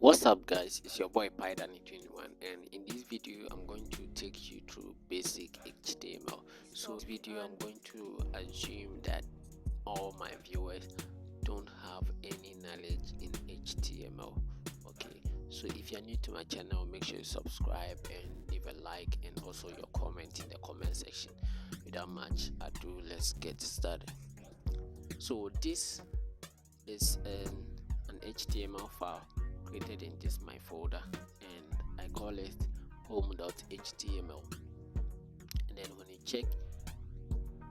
What's up guys, it's your boy Python21, and in this video I'm going to take you through basic HTML. So in this video I'm going to assume that all my viewers don't have any knowledge in HTML. Okay, so if you're new to my channel, make sure you subscribe and leave a like and also your comment in the comment section. Without much ado, let's get started. So this is an HTML file created in this my folder, and I call it home.html. and then when you check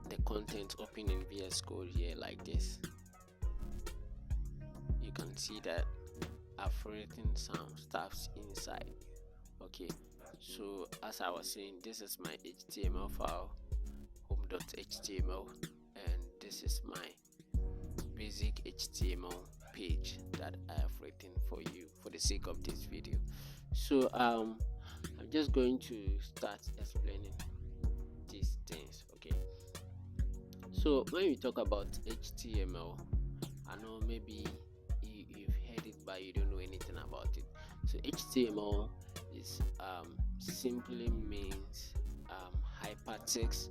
the content open in VS Code here like this, you can see that I've written some stuffs inside. Okay, so as I was saying, this is my HTML file, home.html, and this is my basic HTML page that I have written for you for the sake of this video. So I'm just going to start explaining these things. Okay, so when we talk about HTML, I know maybe you've heard it but you don't know anything about it. So HTML is simply means hypertext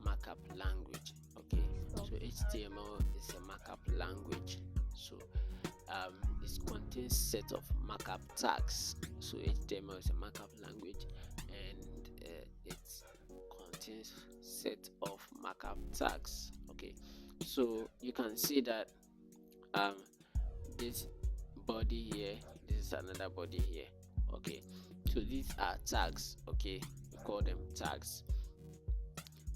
markup language. Okay, so HTML is a markup language. So it contains set of markup tags. So HTML is a markup language, and it contains set of markup tags. Okay, so you can see that this body here, this is another body here. Okay, so these are tags. Okay, we call them tags.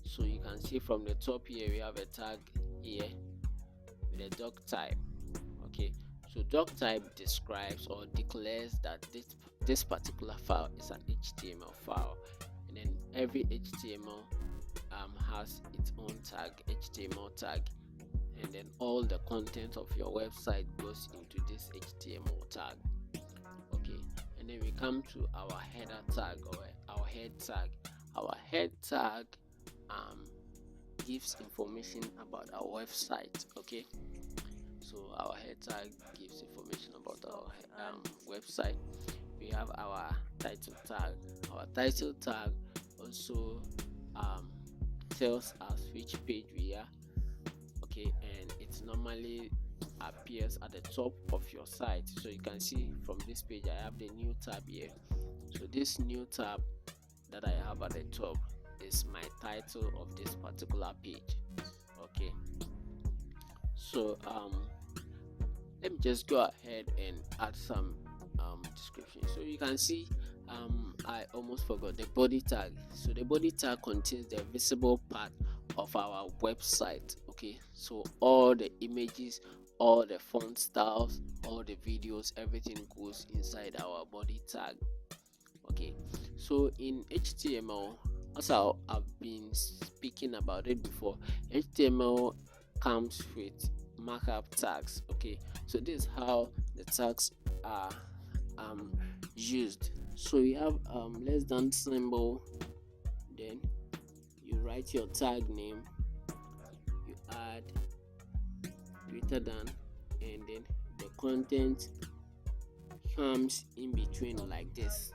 So you can see from the top here we have a tag here with a doc type. Okay, so doc type describes or declares that this particular file is an HTML file, and then every HTML has its own tag, HTML tag, and then all the content of your website goes into this HTML tag. Okay, and then we come to our header tag or our head tag. Our head tag gives information about our website. Okay, so our head tag gives information about our website. We have our title tag. Our title tag also tells us which page we are. Okay, and it normally appears at the top of your site. So you can see from this page I have the new tab here. So this new tab that I have at the top is my title of this particular page. Okay, so let me just go ahead and add some description. So you can see I almost forgot the body tag. So the body tag contains the visible part of our website. Okay, so all the images, all the font styles, all the videos, everything goes inside our body tag. Okay, so in HTML, as I've been speaking about it before, HTML comes with markup tags. Okay, so this is how the tags are used. So you have less than symbol, then you write your tag name, you add greater than, and then the content comes in between like this.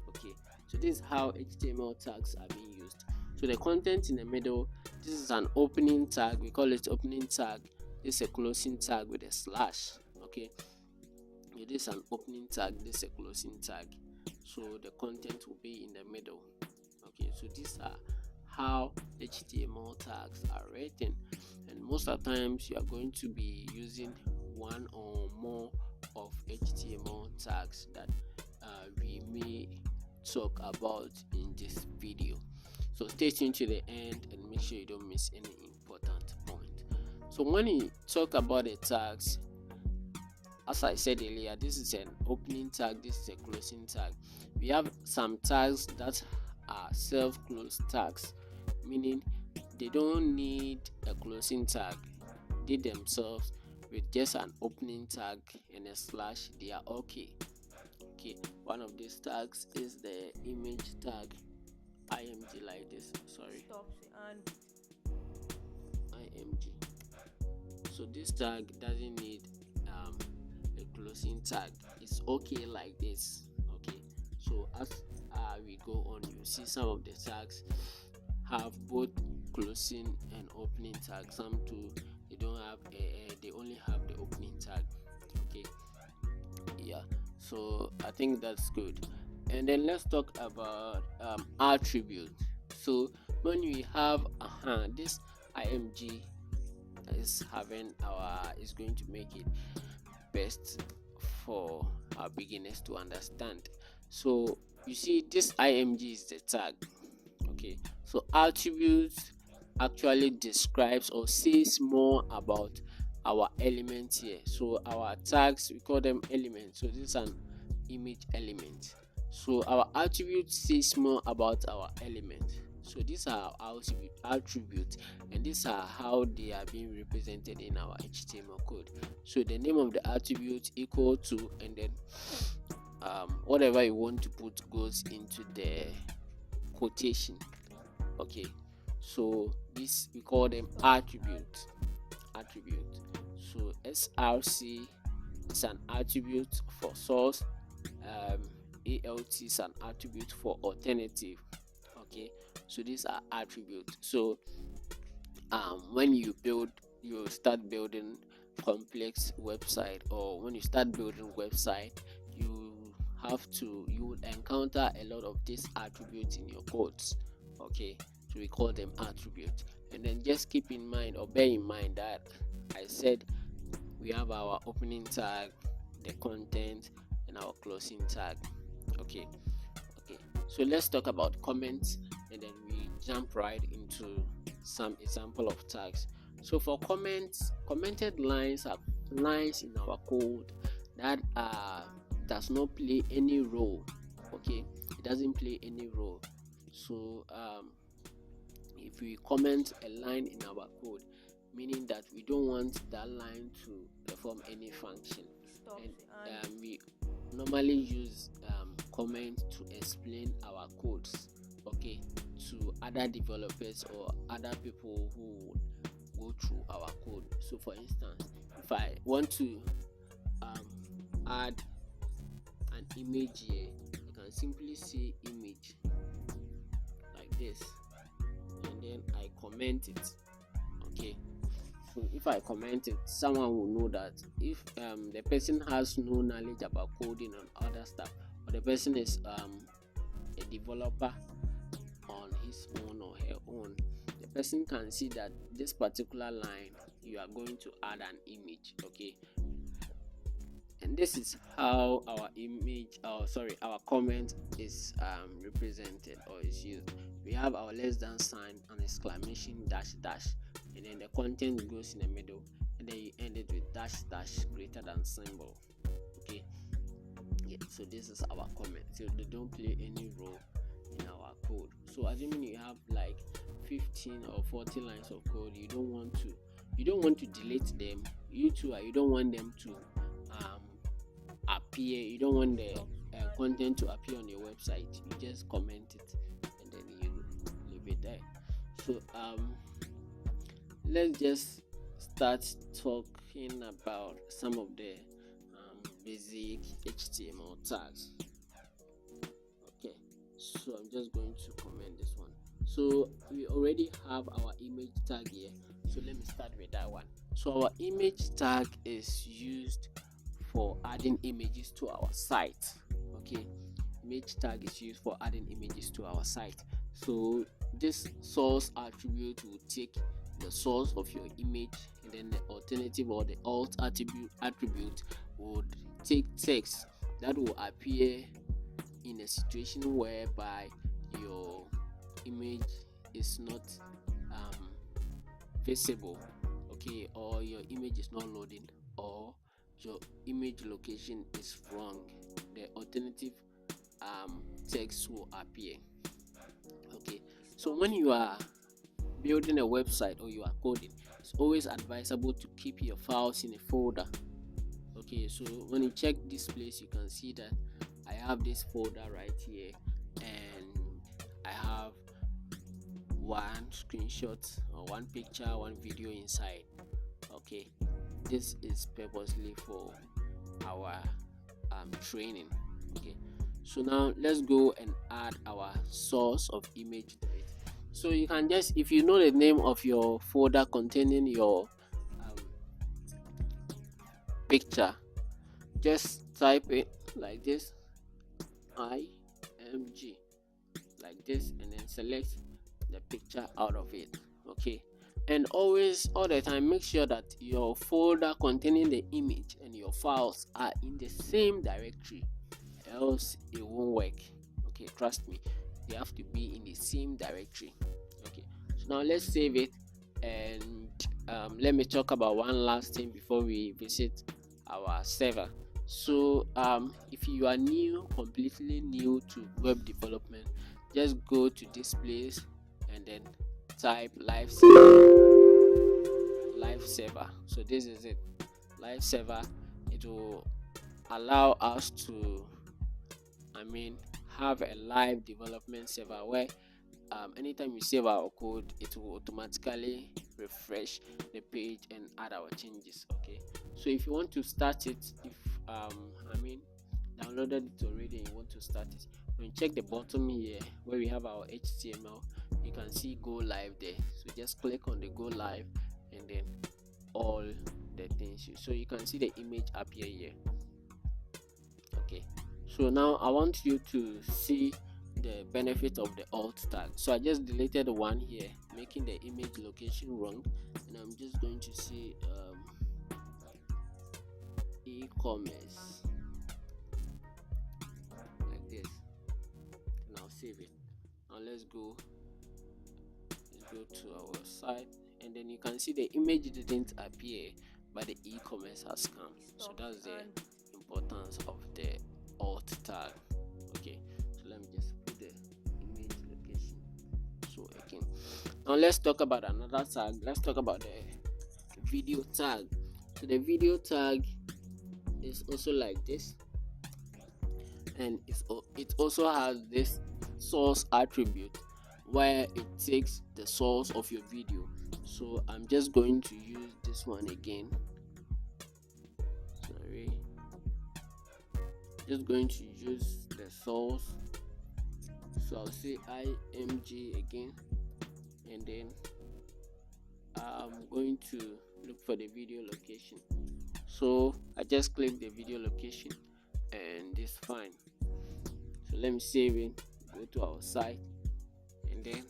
Okay, so this is how HTML tags are being used. So the content in the middle, this is an opening tag, we call it opening tag. This is a closing tag with a slash. Okay, this is an opening tag, this is a closing tag, so the content will be in the middle. Okay, so these are how HTML tags are written, and most of the times you are going to be using one or more of HTML tags that we may talk about in this video. So stay tuned to the end and make sure you don't miss any important point. So when you talk about the tags, as I said earlier, this is an opening tag, this is a closing tag. We have some tags that are self-closed tags, meaning they don't need a closing tag. They themselves, with just an opening tag and a slash, they are okay. Okay, one of these tags is the image tag, img, like this. Sorry, img. So this tag doesn't need a closing tag. it's okay like this. Okay, so as we go on, you see some of the tags have both closing and opening tag. Some too, they don't have they only have the opening tag. Okay, yeah, so I think that's good. And then let's talk about attribute. So when we have this img is going to make it best for our beginners to understand. So you see, this img is the tag. Okay, so attributes actually describes or says more about our elements here. So our tags, we call them elements. So this is an image element. So our attribute says more about our element. So these are our attributes, and these are how they are being represented in our HTML code. So the name of the attribute equal to, and then whatever you want to put goes into the quotation. Okay, so this we call them attribute. So src is an attribute for source, alt is an attribute for alternative. Okay, so these are attributes. So when you start building complex website, or when you start building website, you would encounter a lot of these attributes in your codes. Okay, so we call them attributes. And then just keep in mind, or bear in mind, that I said we have our opening tag, the content, and our closing tag. Okay, so let's talk about comments, and then we jump right into some example of tags. So for comments, commented lines are lines in our code that does not play any role. Okay, it doesn't play any role. So if we comment a line in our code, meaning that we don't want that line to perform any function, and we normally use comment to explain our codes, okay, to other developers or other people who would go through our code. So for instance, if I want to add an image here, I can simply say image like this, and then I comment it. Okay, so if I comment it, someone will know that if the person has no knowledge about coding and other stuff, or the person is a developer on his own or her own, the person can see that this particular line you are going to add an image. Okay, and this is how our our comment is represented or is used. We have our less than sign, an exclamation, dash, and then the content goes in the middle, and then you end it with dash greater than symbol. Okay, yeah, so this is our comment. So they don't play any role in our code. So assuming you have like 15 or 40 lines of code, you don't want to delete them. You don't want them to appear. You don't want the content to appear on your website. You just comment it, and then you leave it there. So let's just start talking about some of the basic HTML tags. Okay, so I'm just going to comment this one. So we already have our image tag here, so let me start with that one. So our image tag is used for adding images to our site. Okay, image tag is used for adding images to our site. So this source attribute will take the source of your image, and then the alternative or the alt attribute would take text that will appear in a situation whereby your image is not visible, okay, or your image is not loading, or your image location is wrong. The alternative text will appear. Okay, so when you are building a website or you are coding, it's always advisable to keep your files in a folder. Okay, so when you check this place, you can see that I have this folder right here, and I have one screenshot or one picture, one video inside. Okay, this is purposely for our training. Okay, so now let's go and add our source of image to it. So you can just, if you know the name of your folder containing your picture, just type it like this, img, like this, and then select the picture out of it. Okay, and always, all the time, make sure that your folder containing the image and your files are in the same directory, else it won't work. Okay, trust me, they have to be in the same directory. Okay, so now let's save it, and let me talk about one last thing before we visit our server. So if you are completely new to web development, just go to this place and then type live server. So this is it, live server. It will allow us to have a live development server where anytime we save our code, it will automatically refresh the page and add our changes. Okay, so if you want to start it, if downloaded it already and you want to start it, when you check the bottom here where we have our HTML, you can see go live there. So just click on the go live, and then all the things so you can see the image appear here. Okay, so now I want you to see the benefit of the alt tag. So I just deleted one here, making the image location wrong, and I'm just going to see e-commerce like this, and I'll save it. Now let's go to our site, and then you can see the image didn't appear, but the e-commerce has come. So that's the importance of the alt tag. Okay, so let me just put the image location. So again, now let's talk about another tag. Let's talk about the video tag. So the video tag is also like this, and it also has this source attribute where it takes the source of your video. So I'm just going to use this one again. Just going to use the source. So I'll say img again, and then I'm going to look for the video location. So I just click the video location, and it's fine. So let me save it, go to our site, and then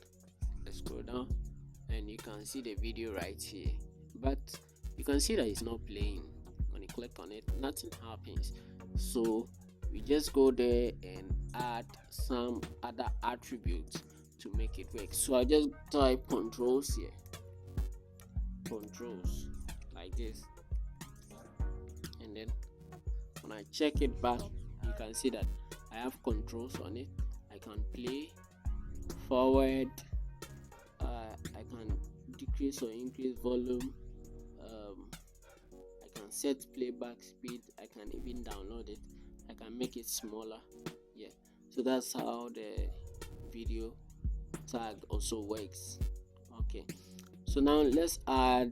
let's scroll down, and you can see the video right here, but you can see that it's not playing. When you click on it, nothing happens. So we just go there and add some other attributes to make it work. So I just type controls here, controls like this, and then when I check it back, you can see that I have controls on it. I can play, forward, I can decrease or increase volume, I can set playback speed, I can even download it, I can make it smaller. Yeah, so that's how the video tag also works. Okay, so now let's add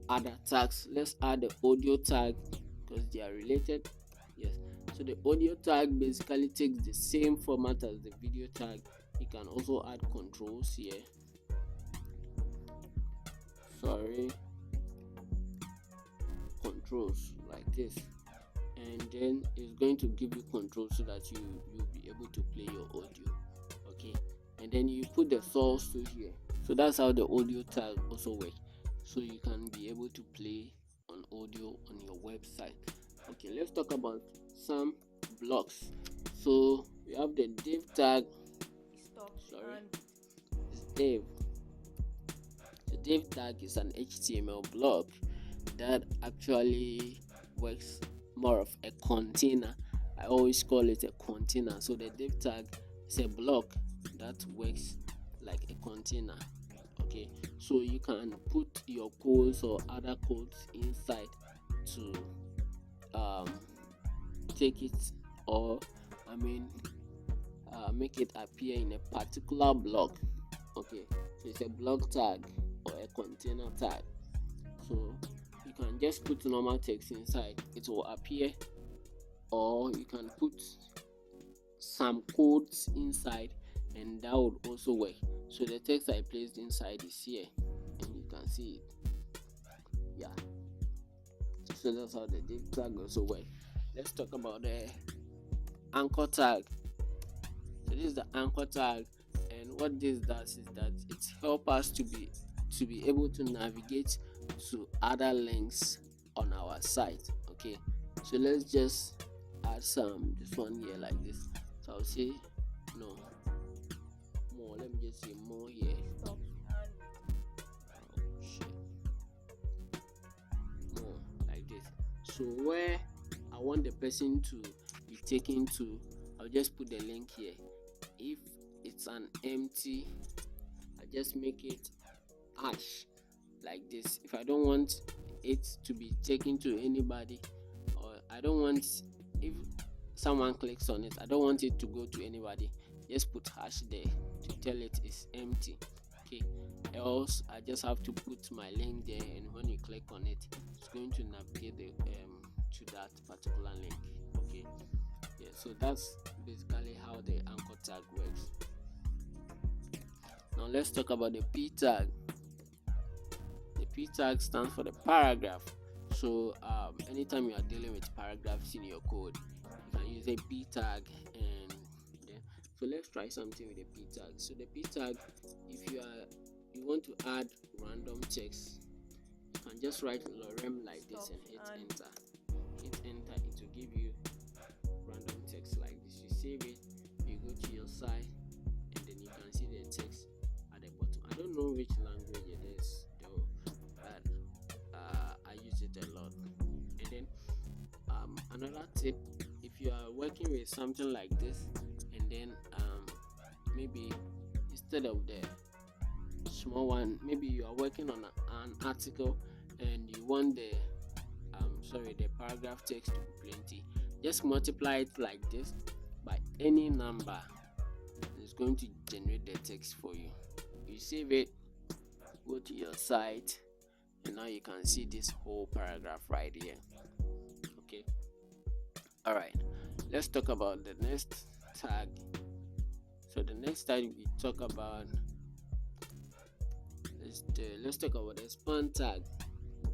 other tags. Let's add the audio tag because they are related. Yes, so the audio tag basically takes the same format as the video tag. You can also add controls here. Controls like this, and then it's going to give you control so that you'll be able to play your audio. Okay, and then you put the source to here. So that's how the audio tag also works, so you can be able to play on audio on your website. Okay, let's talk about some blocks. So we have the div tag. It's div. The div tag is an HTML block that actually works more of a container. I always call it a container. So the div tag is a block that works like a container. Okay, so you can put your codes or other codes inside to take it, or make it appear in a particular block. Okay, so it's a block tag or a container tag. So you can just put normal text inside, it will appear or you can put some codes inside, and that would also work. So the text I placed inside is here, and you can see it. Yeah, so that's how the div tag also work. Let's talk about the anchor tag. So this is the anchor tag, and what this does is that it helps us to be able to navigate to other links on our site. Okay, so let's just add this one here like this. So I'll say no more. Let me just say more here. Oh, shit. More like this. So where I want the person to be taken to, I'll just put the link here. If it's an empty, I just make it hash like this. If I don't want it to be taken to anybody, or I don't want, if someone clicks on it, I don't want it to go to anybody, just put hash there to tell it it's empty. Okay, else I just have to put my link there, and when you click on it, it's going to navigate to that particular link. Okay, yeah, so that's basically how the anchor tag works. Now let's talk about the p tag. The p tag stands for the paragraph. So anytime you are dealing with paragraphs in your code, you can use a p tag. And so let's try something with the p tag. So the p tag, if you want to add random text, you can just write lorem like this and hit enter. Hit enter, it will give you random text like this. You save it, you go to your site, and then you can see the text at the bottom. I don't know which language it is though, but I use it a lot. And then another tip, if you are working with something like this, and then maybe instead of the small one, maybe you are working on an article and you want the paragraph text to be plenty, just multiply it like this by any number. It's going to generate the text for you. You save it, go to your site, and now you can see this whole paragraph right here. Okay, all right, let's talk about the next tag. So the next tag we talk about is let's talk about the span tag,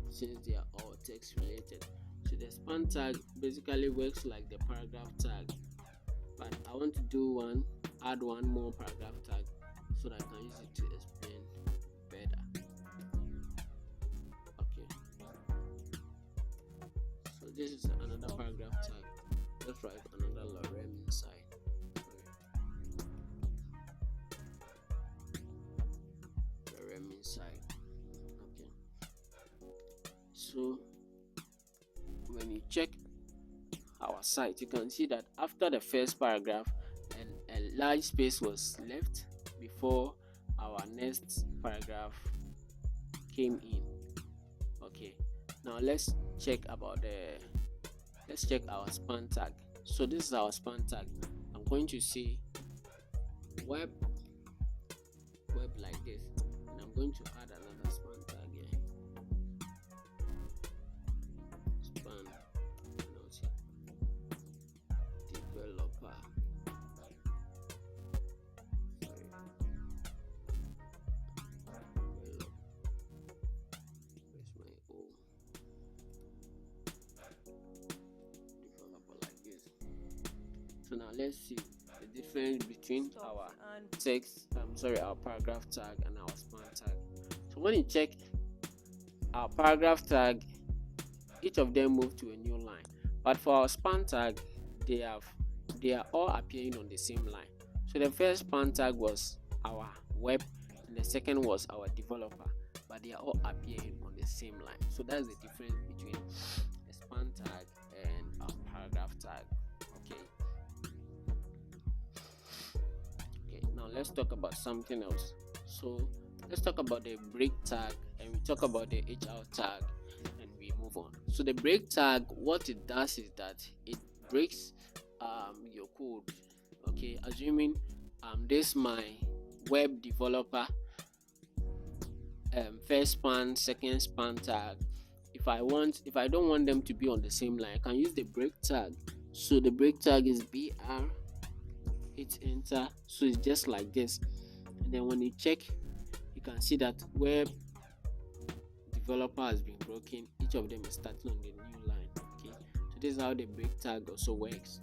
since they are all text related. So the span tag basically works like the paragraph tag, but I want to add one more paragraph tag so that I can use it to explain better. Okay, so this is another paragraph tag. Let's write another lorem inside. Lorem inside. Okay, so when you check our site, you can see that after the first paragraph, a large space was left before our next paragraph came in. Okay, now let's check our span tag. So this is our span tag. I'm going to say web like this, and I'm going to add another span tag here. Span developer. So now let's see the difference between our our paragraph tag and our span tag. So when you check our paragraph tag, each of them move to a new line, but for our span tag, they are all appearing on the same line. So the first span tag was our web, and the second was our developer, but they are all appearing on the same line. So that's the difference between the span tag and our paragraph tag. Now let's talk about something else. So let's talk about the break tag, and we talk about the HR tag, and we move on. So the break tag, what it does is that it breaks your code. Okay, assuming this my web developer first span, second span tag. If I don't want them to be on the same line, I can use the break tag So the break tag is BR, hit enter. So it's just like this. And then when you check, you can see that where developer has been broken, each of them is starting on the new line. Okay, so this is how the break tag also works.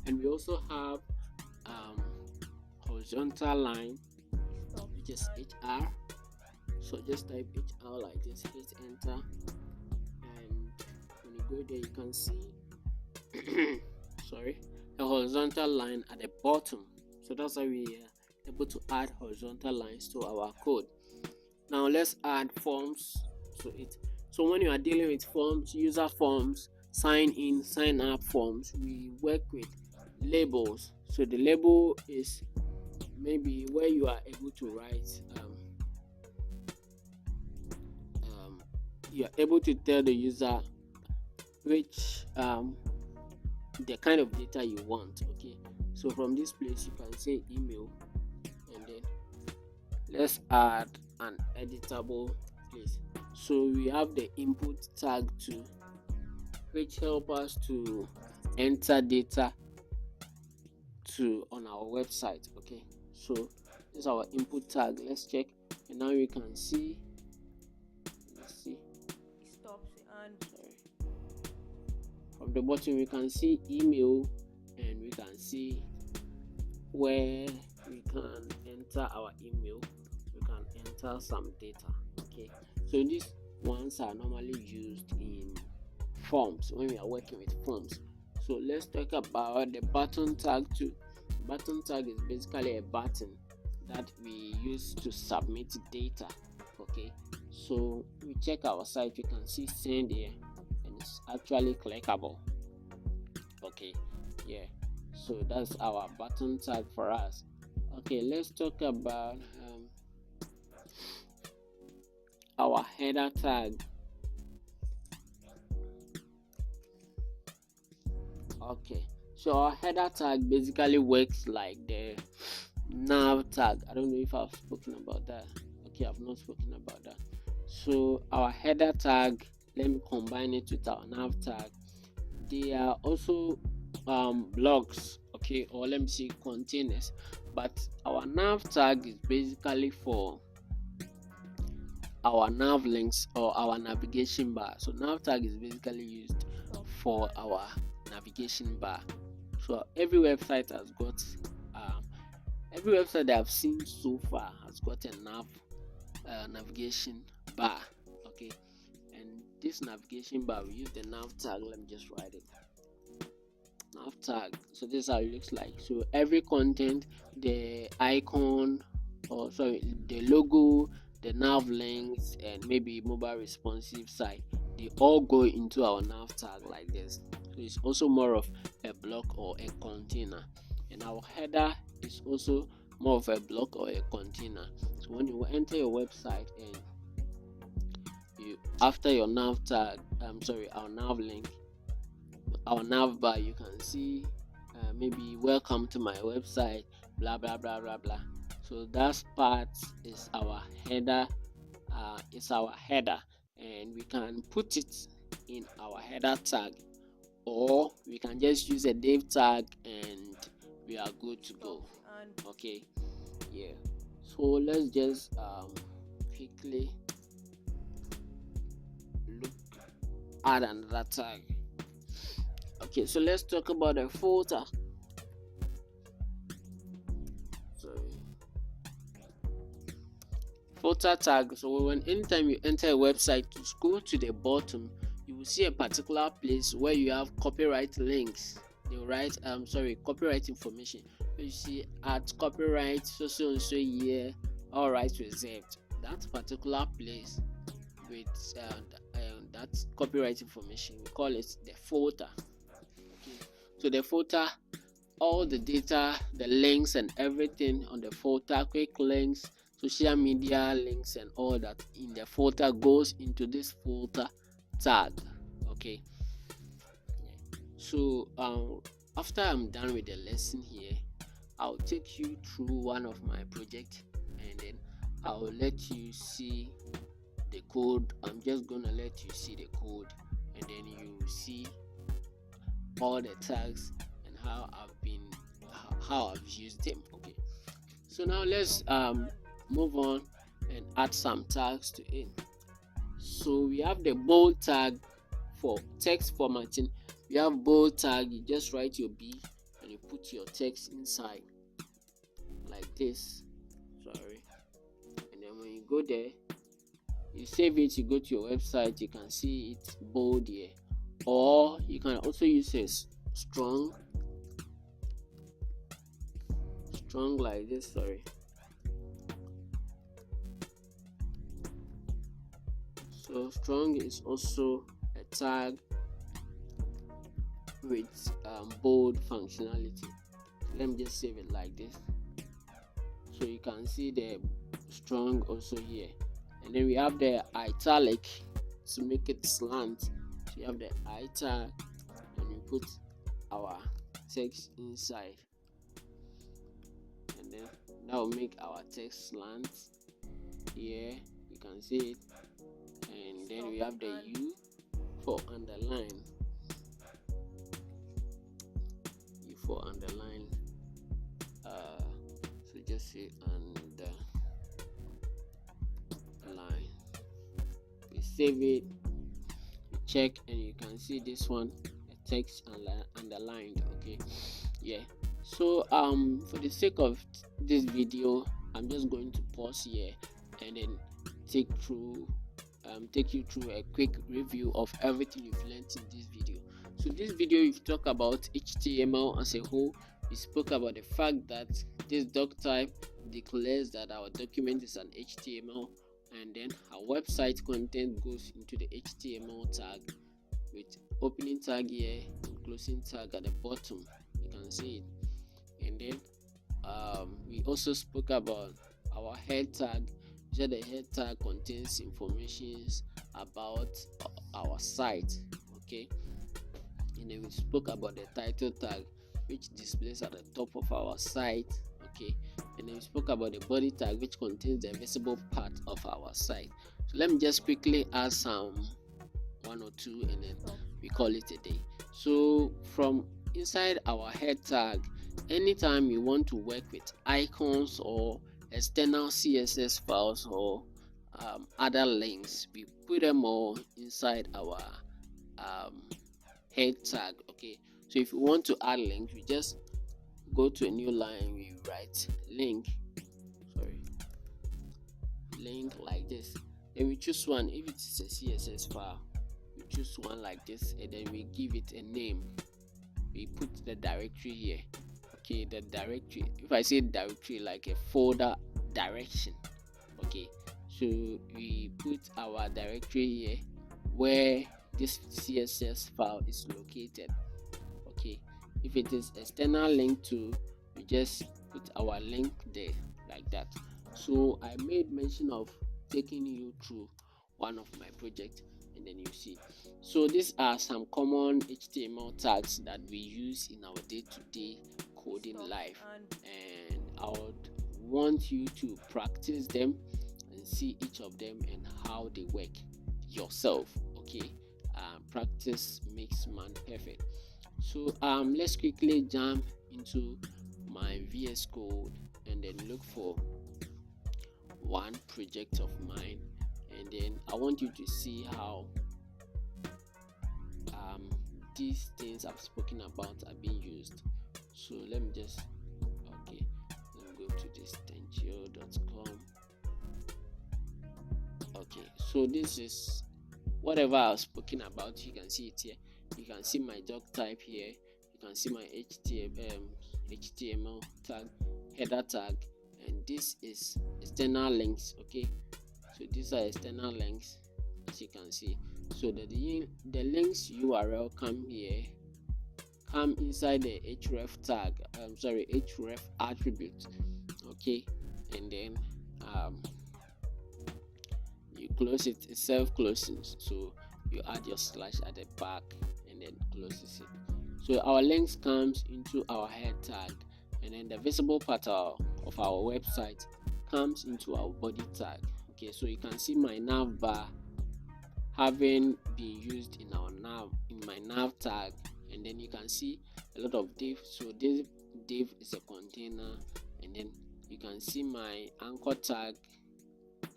And we also have horizontal line, which is HR. So just type HR like this, hit enter, and when you go there, you can see sorry, a horizontal line at the bottom. So that's how we are able to add horizontal lines to our code. Now let's add forms to it. So when you are dealing with forms, user forms, sign in, sign up forms, we work with labels. So the label is maybe where you are able to write you are able to tell the user which the kind of data you want. Okay, so from this place you can say email, and then let's add an editable place. So we have the input tag too, which help us to enter data to on our website. Okay, so this is our input tag. Let's check, and now you can see, let's see, from the bottom we can see email, and we can see where we can enter our email. We can enter some data. Okay, so these ones are normally used in forms when we are working with forms. So let's talk about the button tag too. Button tag is basically a button that we use to submit data. Okay, so we check our site, you can see send here, and it's actually clickable. Okay, yeah, so that's our button tag for us. Okay, let's talk about our header tag. Okay, so our header tag basically works like the nav tag. I don't know if I've spoken about that. Okay, I've not spoken about that. So our header tag, let me combine it with our nav tag. They are also blocks, okay, or let me say containers, but our nav tag is basically for our nav links or our navigation bar. So nav tag is basically used for our navigation bar. So every website has got every website that I've seen so far has got a navigation bar. Okay, and this navigation bar, we use the nav tag. Let me just write it, nav tag. So this is how it looks like. So every content, the icon, or sorry, the logo, the nav links, and maybe mobile responsive site, they all go into our nav tag like this. So it's also more of a block or a container, and our header is also more of a block or a container. So when you enter your website and you, after your nav tag, our nav link, our nav bar, you can see maybe welcome to my website, blah blah blah blah blah. So that part is our header. It's our header, and we can put it in our header tag, or we can just use a div tag and we are good to go. Okay, yeah, so let's just quickly look at another tag. Okay, so let's talk about the footer. Footer tag. So when anytime you enter a website, to scroll to the bottom, you will see a particular place where you have copyright links. They will write copyright information. You see at copyright so and so year, all rights reserved. That particular place with that copyright information, we call it the footer. Okay. So the footer, all the data, the links and everything on the footer, quick links, social media links and all that in the footer goes into this footer tag. Okay, so after I'm done with the lesson here, I'll take you through one of my projects, and then I'll let you see the code. I'm just gonna let you see the code, and then you see all the tags and how I've used them. Okay, so now let's move on and add some tags to it. So we have the bold tag for text formatting. We have bold tag, you just write your B and you put your text inside like this. Sorry. And then when you go there, you save it, you go to your website, you can see it bold here. Or you can also use a strong like this. Sorry. So strong is also a tag with bold functionality. Let me just save it like this, so you can see the strong also here. And then we have the italic to make it slant. So you have the italic and we put our text inside, and then that will make our text slant here. You can see it. And then we have the U for underline. U for underline. So just say underline. We save it, we check, and you can see this one, the text underlined. Okay, yeah. So for the sake of this video, I'm just going to pause here and then take you through a quick review of everything you've learned in this video. So this video, we've talked about HTML as a whole. We spoke about the fact that this doc type declares that our document is an HTML, and then our website content goes into the HTML tag with opening tag here and closing tag at the bottom. You can see it. And then we also spoke about our head tag. So the head tag contains information about our site. Okay, and then we spoke about the title tag, which displays at the top of our site. Okay, and then we spoke about the body tag, which contains the visible part of our site. So let me just quickly add some one or two and then we call it a day. So from inside our head tag, anytime you want to work with icons or external CSS files or other links, we put them all inside our head tag. Okay, so if you want to add links, we just go to a new line, we write link like this, then we choose one. If it's a CSS file, we choose one like this, and then we give it a name. We put the directory here. Okay, the directory, if I say directory, like a folder direction. Okay, so we put our directory here where this CSS file is located. Okay, if it is external link to, we just put our link there like that. So I made mention of taking you through one of my projects, and then you see. So these are some common HTML tags that we use in our day-to-day coding life, and I would want you to practice them and see each of them and how they work yourself. Okay, practice makes man perfect. So let's quickly jump into my VS Code and then look for one project of mine, and then I want you to see how these things I've spoken about are being used. So let me just let me go to this tangio.com. Okay, so this is whatever I've spoken about. You can see it here. You can see my doc type here. You can see my HTML tag, header tag, and this is external links. Okay, so these are external links, as you can see. So the links URL come inside the href tag, href attribute. Okay, and then you close it. It's self-closing, so you add your slash at the back and then closes it. So our links comes into our head tag, and then the visible part of our website comes into our body tag. Okay, so you can see my nav bar having been used in my nav tag and then you can see a lot of div. So this div is a container, and then you can see my anchor tag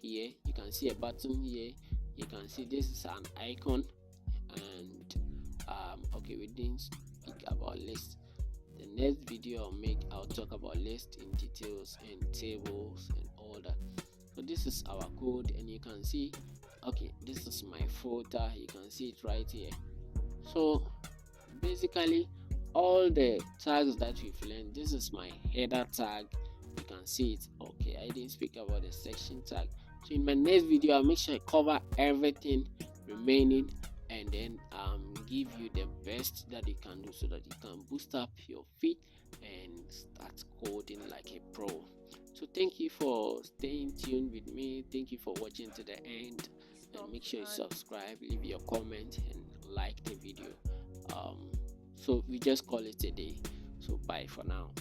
here. You can see a button here. You can see this is an icon, and okay, we didn't speak about list. The next video I'll talk about list in details and tables and all that. So this is our code, and you can see, okay, this is my folder. You can see it right here. So basically all the tags that we've learned, this is my header tag. You can see it. Okay, I didn't speak about the section tag. So in my next video, I'll make sure I cover everything remaining, and then give you the best that you can do so that you can boost up your feed and start coding like a pro. So thank you for staying tuned with me. Thank you for watching to the end, and make sure you subscribe, leave your comment, and like the video. So we just call it a day. So bye for now.